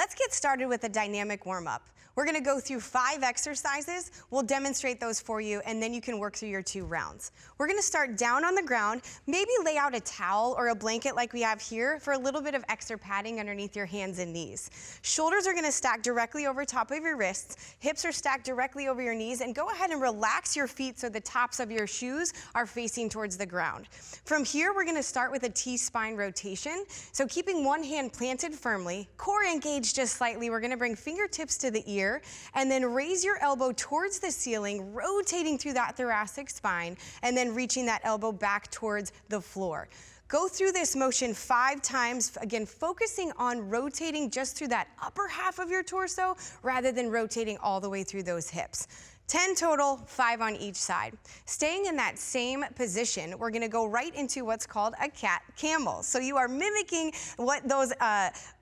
Let's get started with a dynamic warm-up. We're going to go through 5 exercises. We'll demonstrate those for you, and then you can work through your 2 rounds. We're going to start down on the ground. Maybe lay out a towel or a blanket like we have here for a little bit of extra padding underneath your hands and knees. Shoulders are going to stack directly over top of your wrists. Hips are stacked directly over your knees, and go ahead and relax your feet so the tops of your shoes are facing towards the ground. From here, we're going to start with a T-spine rotation. So keeping one hand planted firmly, core engaged just slightly. We're going to bring fingertips to the ear, and then raise your elbow towards the ceiling, rotating through that thoracic spine, and then reaching that elbow back towards the floor. Go through this motion 5 times, again, focusing on rotating just through that upper half of your torso rather than rotating all the way through those hips. 10 total, 5 on each side. Staying in that same position, we're gonna go right into what's called a cat camel. So you are mimicking what those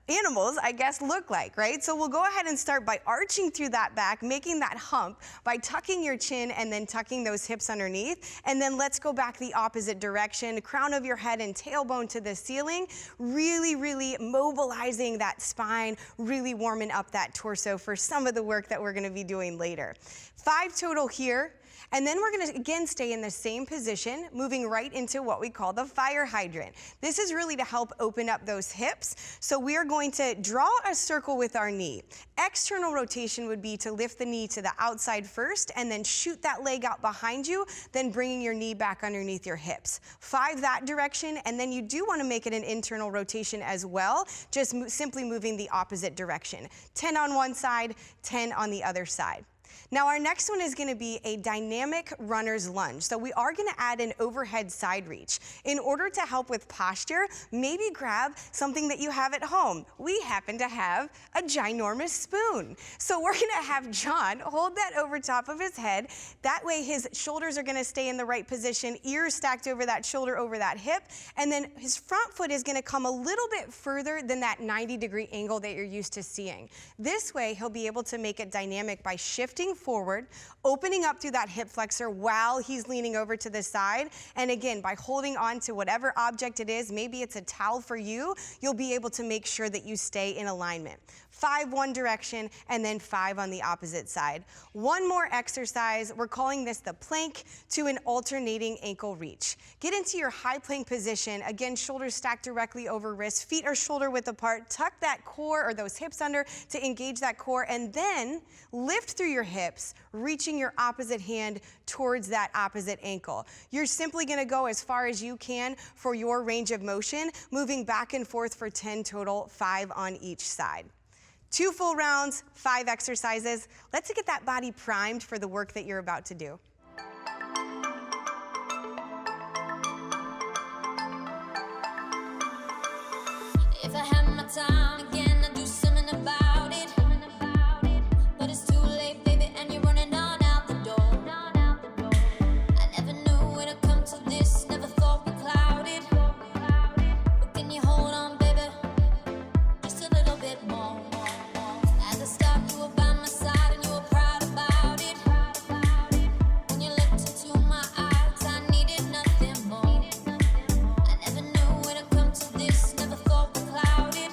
animals, I guess, look like, right? So we'll go ahead and start by arching through that back, making that hump by tucking your chin and then tucking those hips underneath. And then let's go back the opposite direction, crown of your head and tailbone to the ceiling, really mobilizing that spine, really warming up that torso for some of the work that we're gonna be doing later. 5 total here. And then we're gonna again stay in the same position, moving right into what we call the fire hydrant. This is really to help open up those hips. So we are going to draw a circle with our knee. External rotation would be to lift the knee to the outside first and then shoot that leg out behind you, then bringing your knee back underneath your hips. 5 that direction, and then you do want to make it an internal rotation as well, just simply moving the opposite direction. 10 on one side, 10 on the other side. Now our next one is going to be a dynamic runner's lunge. So we are going to add an overhead side reach. In order to help with posture, maybe grab something that you have at home. We happen to have a ginormous spoon. So we're going to have John hold that over top of his head. That way his shoulders are going to stay in the right position, ears stacked over that shoulder, over that hip, and then his front foot is going to come a little bit further than that 90-degree angle that you're used to seeing. This way he'll be able to make it dynamic by shifting forward, opening up through that hip flexor while he's leaning over to the side. And again, by holding on to whatever object it is, maybe it's a towel for you, you'll be able to make sure that you stay in alignment. 5 one direction, and then 5 on the opposite side. One more exercise. We're calling this the plank to an alternating ankle reach. Get into your high plank position. Again, shoulders stacked directly over wrists, feet are shoulder width apart. Tuck that core or those hips under to engage that core, and then lift through your hips, reaching your opposite hand towards that opposite ankle. You're simply going to go as far as you can for your range of motion, moving back and forth for 10 total, 5 on each side. 2 full rounds, 5 exercises. Let's get that body primed for the work that you're about to do. If I had my time again, I'd do something about it. But it's too late, baby, and you're running on out the door. I never knew it'd come to this, never thought we clouded. But can you hold on, baby, just a little bit more? At the start, you were by my side and you were proud about it. When you looked into my eyes, I needed nothing more. I never knew it'd come to this, never thought we clouded.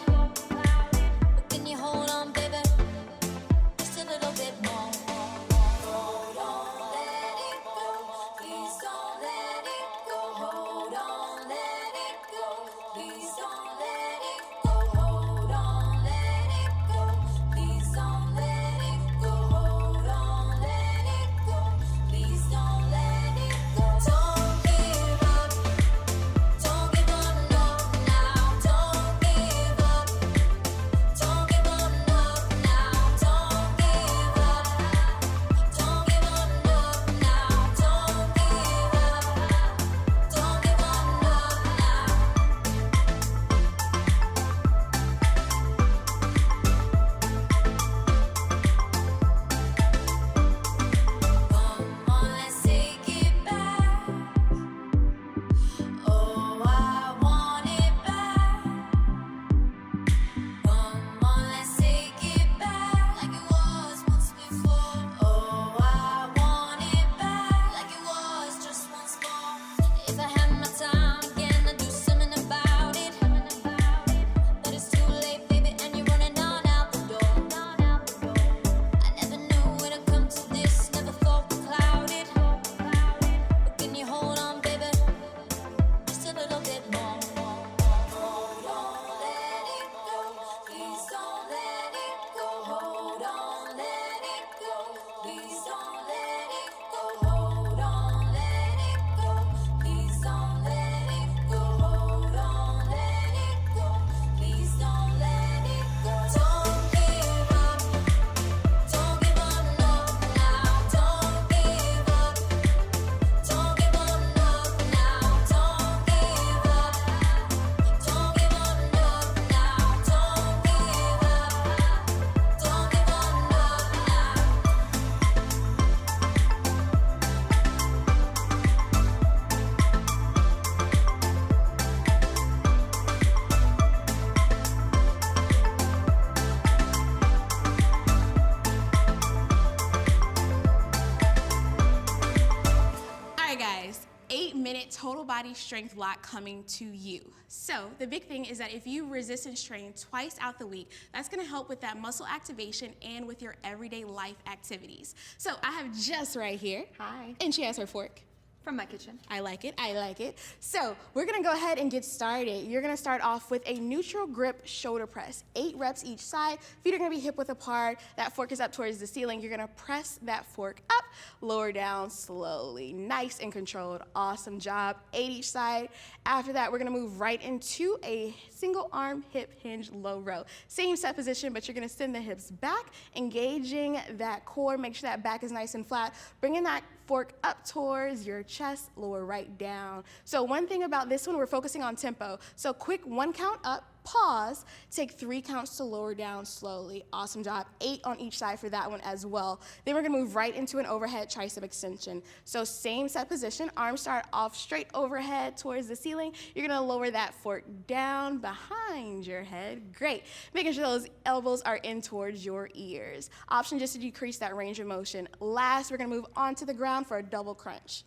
total body strength block coming to you. So the big thing is that if you resistance train twice out the week, that's gonna help with that muscle activation and with your everyday life activities. So I have Jess right here. Hi. And she has her fork. From my kitchen. I like it, I like it. So we're gonna go ahead and get started. You're gonna start off with a neutral grip shoulder press. 8 reps each side, feet are gonna be hip width apart, that fork is up towards the ceiling. You're gonna press that fork up, lower down slowly. Nice and controlled, awesome job. 8 each side. After that, we're gonna move right into a single arm hip hinge low row. Same set position, but you're gonna send the hips back, engaging that core, make sure that back is nice and flat. Bringing that fork up towards your chest, lower right down. So one thing about this one, we're focusing on tempo. So quick 1 count up, pause, take 3 counts to lower down slowly. Awesome job. 8 on each side for that one as well. Then we're gonna move right into an overhead tricep extension. So same set position, arms start off straight overhead towards the ceiling. You're gonna lower that fork down behind your head. Great. Making sure those elbows are in towards your ears. Option just to decrease that range of motion. Last, we're gonna move onto the ground for a double crunch.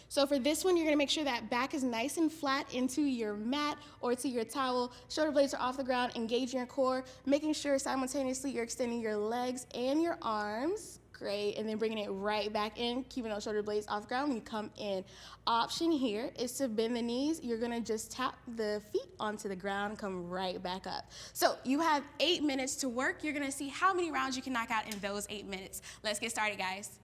So for this one, you're gonna make sure that back is nice and flat into your mat or to your towel. Shoulder blades are off the ground, engaging your core, making sure simultaneously you're extending your legs and your arms. Great, and then bringing it right back in, keeping those shoulder blades off the ground when you come in. Option here is to bend the knees. You're gonna just tap the feet onto the ground and come right back up. So you have 8 minutes to work. You're gonna see how many rounds you can knock out in those 8 minutes. Let's get started, guys.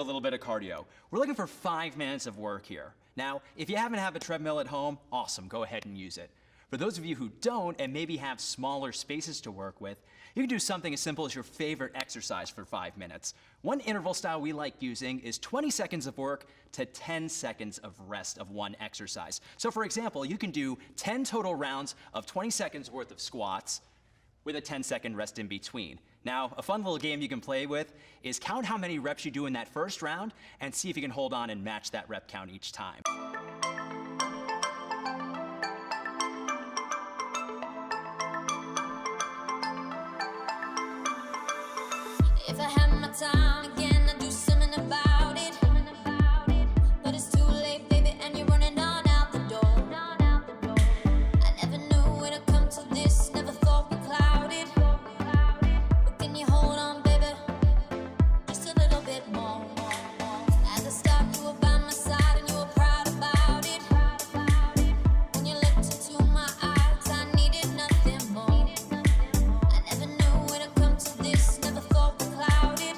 a little bit of cardio. We're looking for 5 minutes of work here. Now, if you happen to have a treadmill at home, awesome, go ahead and use it. For those of you who don't and maybe have smaller spaces to work with, you can do something as simple as your favorite exercise for 5 minutes. One interval style we like using is 20 seconds of work to 10 seconds of rest of one exercise. So for example, you can do 10 total rounds of 20 seconds worth of squats with a 10-second rest in between. Now, a fun little game you can play with is count how many reps you do in that first round and see if you can hold on and match that rep count each time. If I had my time again, I'd do something about it. But it's too late, baby, and you're running on out the door. I never knew it'd come to this, never thought we clouded. But can you hold on, baby, just a little bit more? At the start, you were by my side and you were proud about it. When you looked into my eyes, I needed nothing more. I never knew it'd come to this, never thought we clouded.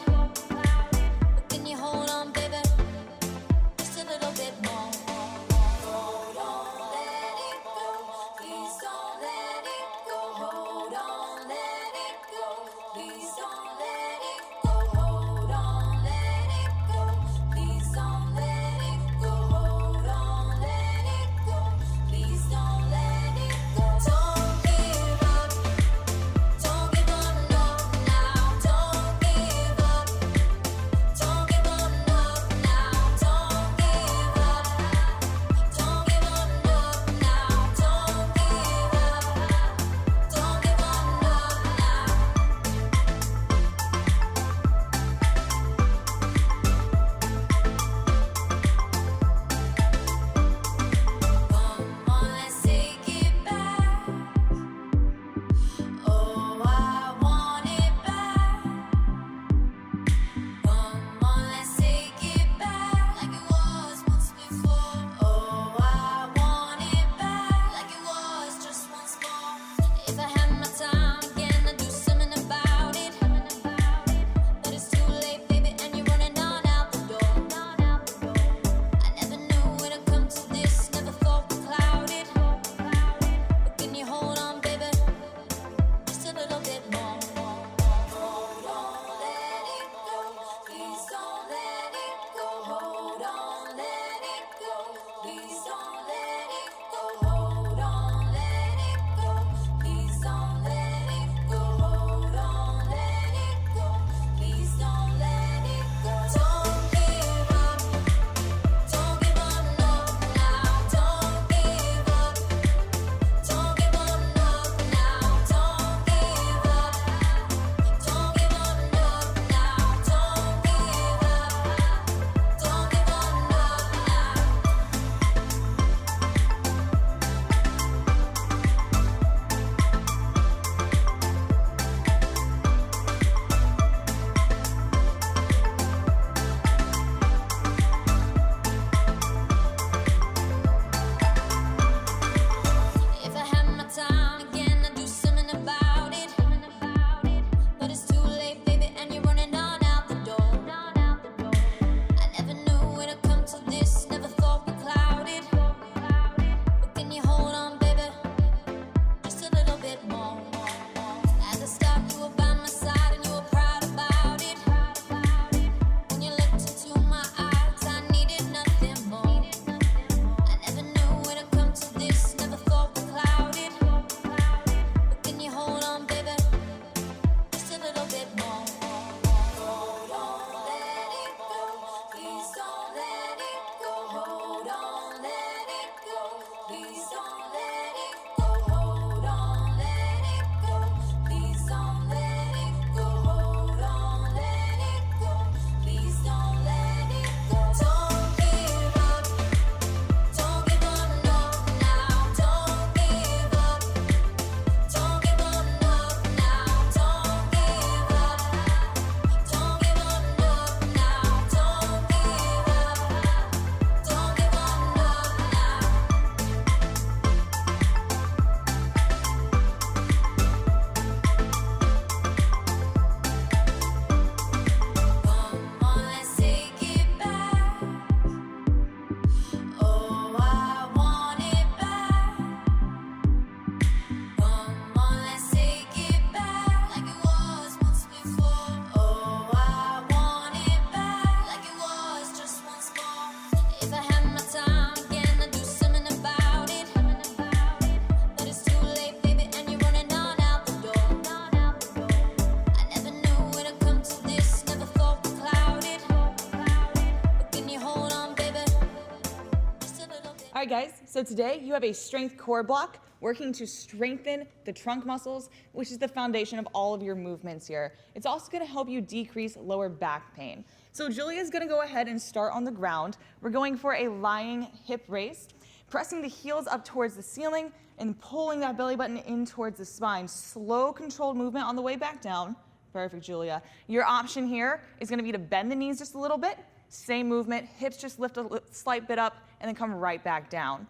right, guys, so today you have a strength core block working to strengthen the trunk muscles, which is the foundation of all of your movements here. It's also going to help you decrease lower back pain. So Julia's going to go ahead and start on the ground. We're going for a lying hip raise, pressing the heels up towards the ceiling and pulling that belly button in towards the spine. Slow, controlled movement on the way back down. Perfect, Julia. Your option here is going to be to bend the knees just a little bit. Same movement, hips just lift a slight bit up and then come right back down.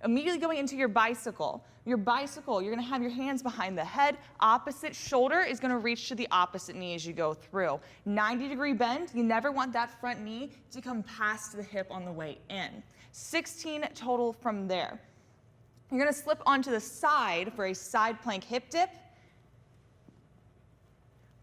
Immediately going into your bicycle. Your bicycle, you're going to have your hands behind the head. Opposite shoulder is going to reach to the opposite knee as you go through. 90-degree bend. You never want that front knee to come past the hip on the way in. 16 total from there. You're going to slip onto the side for a side plank hip dip.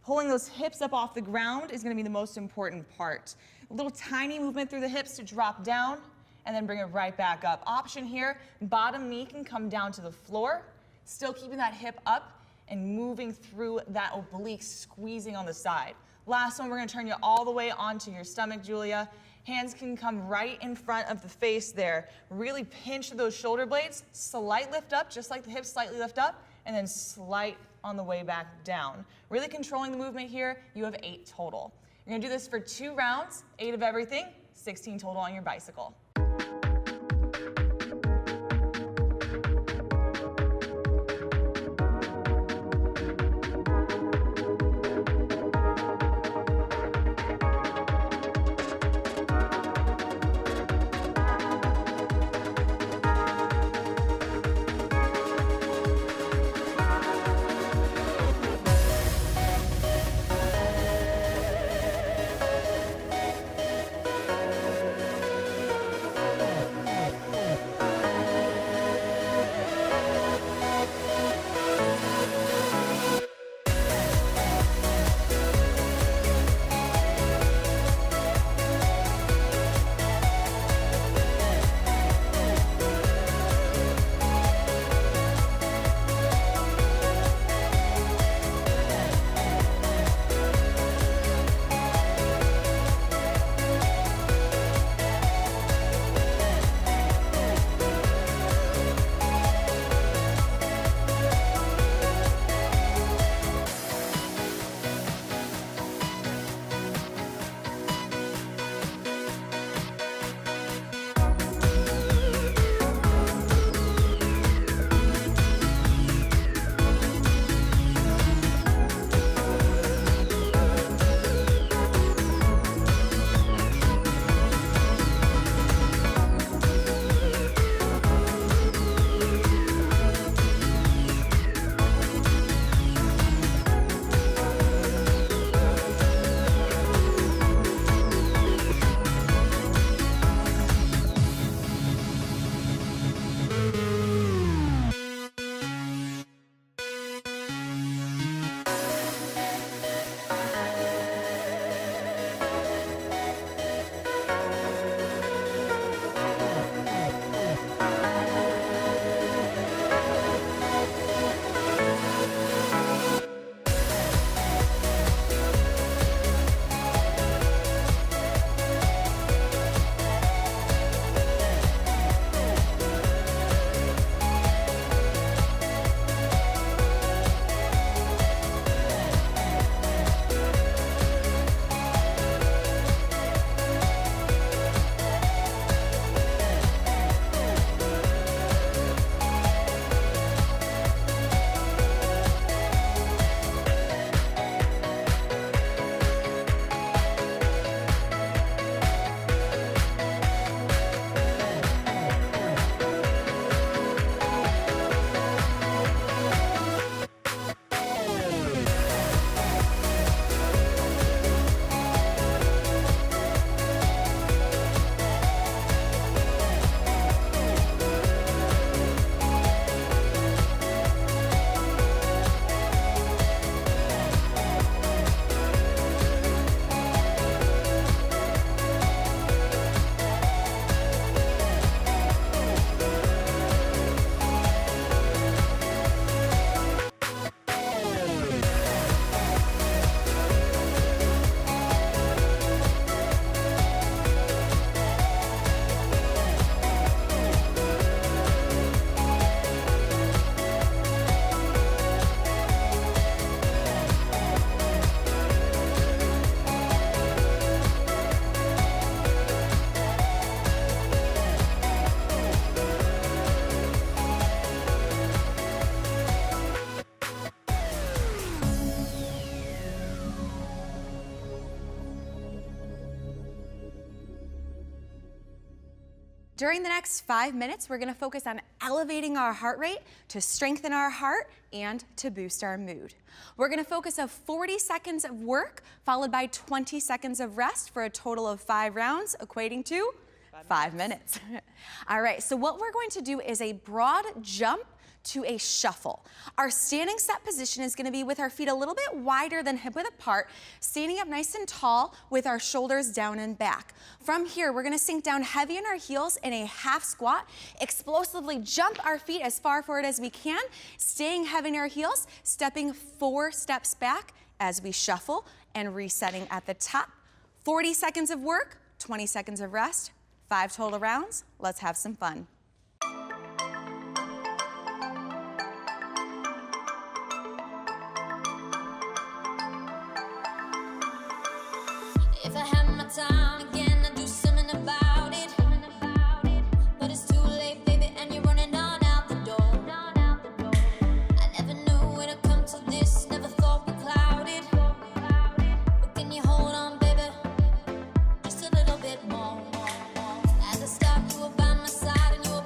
Pulling those hips up off the ground is going to be the most important part. A little tiny movement through the hips to drop down and then bring it right back up. Option here, bottom knee can come down to the floor, still keeping that hip up and moving through that oblique, squeezing on the side. Last one, we're going to turn you all the way onto your stomach, Julia. Hands can come right in front of the face there. Really pinch those shoulder blades, slight lift up, just like the hips slightly lift up, and then slight on the way back down. Really controlling the movement here. You have 8 total. You're going to do this for 2 rounds, 8 of everything, 16 total on your bicycle. During the next 5 minutes, we're gonna focus on elevating our heart rate to strengthen our heart and to boost our mood. We're gonna focus on 40 seconds of work followed by 20 seconds of rest for a total of 5 rounds, equating to 5 minutes. All right, so what we're going to do is a broad jump to a shuffle. Our standing set position is gonna be with our feet a little bit wider than hip width apart, standing up nice and tall with our shoulders down and back. From here, we're gonna sink down heavy on our heels in a half squat, explosively jump our feet as far forward as we can, staying heavy in our heels, stepping 4 steps back as we shuffle and resetting at the top. 40 seconds of work, 20 seconds of rest, 5 total rounds. Let's have some fun. If I had my time again, I'd do something about it. But it's too late, baby, and you're running on out the door. I never knew it'd come to this, never thought we clouded. But can you hold on, baby, just a little bit more? At the start, you were by my side and you were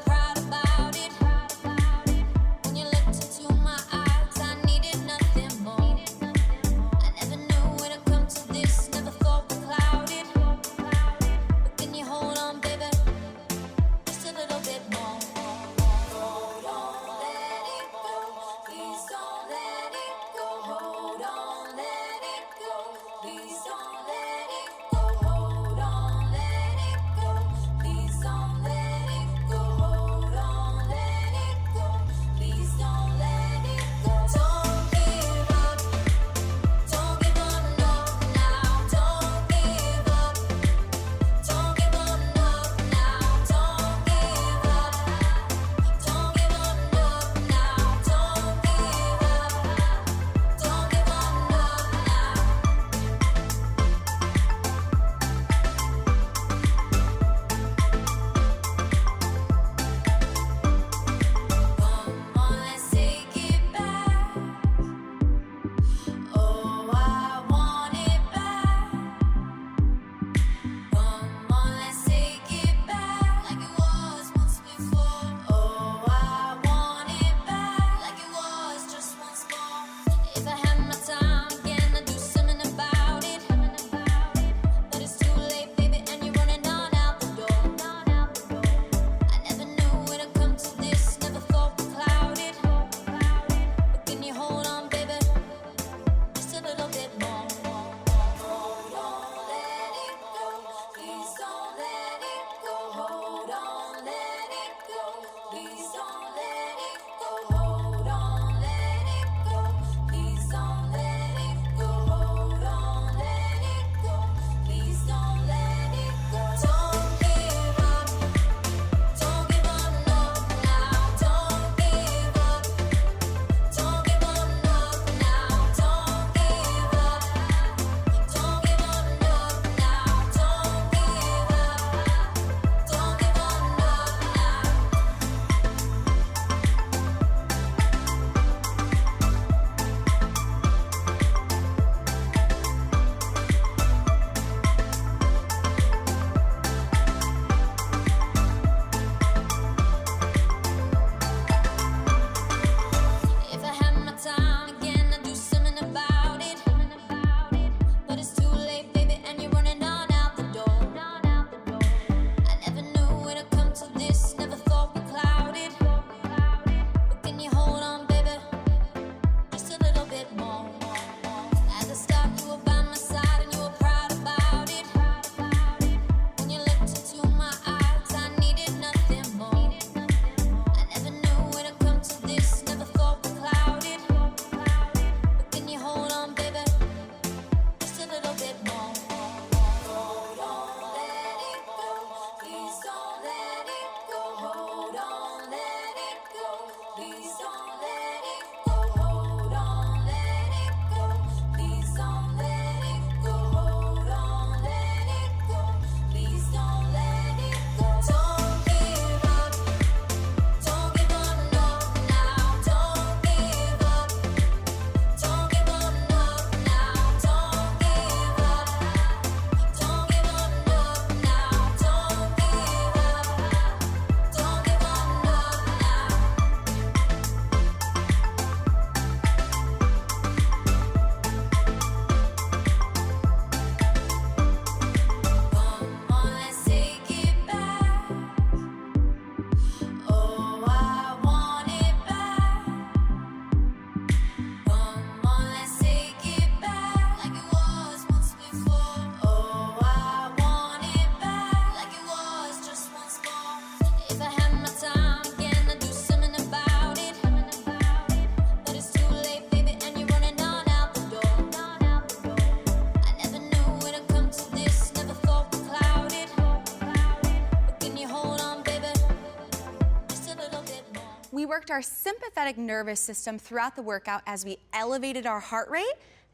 we worked our sympathetic nervous system throughout the workout as we elevated our heart rate.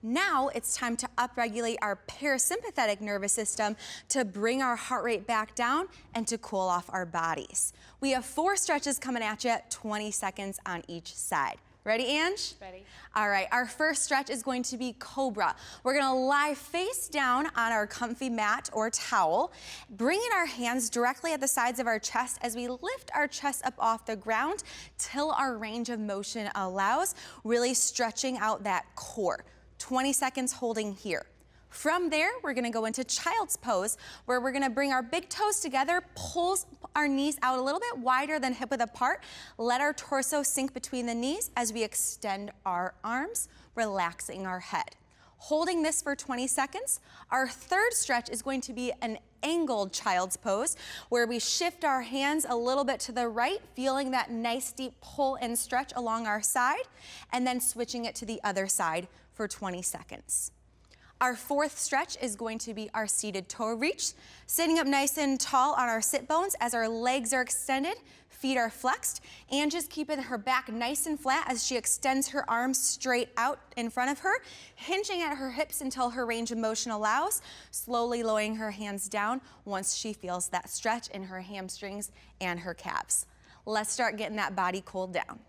Now it's time to upregulate our parasympathetic nervous system to bring our heart rate back down and to cool off our bodies. We have 4 stretches coming at you, 20 seconds on each side. Ready, Ange? Ready. All right, our first stretch is going to be Cobra. We're gonna lie face down on our comfy mat or towel, bringing our hands directly at the sides of our chest as we lift our chest up off the ground till our range of motion allows, really stretching out that core. 20 seconds holding here. From there, we're gonna go into child's pose, where we're gonna bring our big toes together, pull our knees out a little bit wider than hip width apart, let our torso sink between the knees as we extend our arms, relaxing our head. Holding this for 20 seconds, our third stretch is going to be an angled child's pose, where we shift our hands a little bit to the right, feeling that nice deep pull and stretch along our side, and then switching it to the other side for 20 seconds. Our fourth stretch is going to be our seated toe reach, sitting up nice and tall on our sit bones as our legs are extended, feet are flexed, and just keeping her back nice and flat as she extends her arms straight out in front of her, hinging at her hips until her range of motion allows, slowly lowering her hands down once she feels that stretch in her hamstrings and her calves. Let's start getting that body cooled down.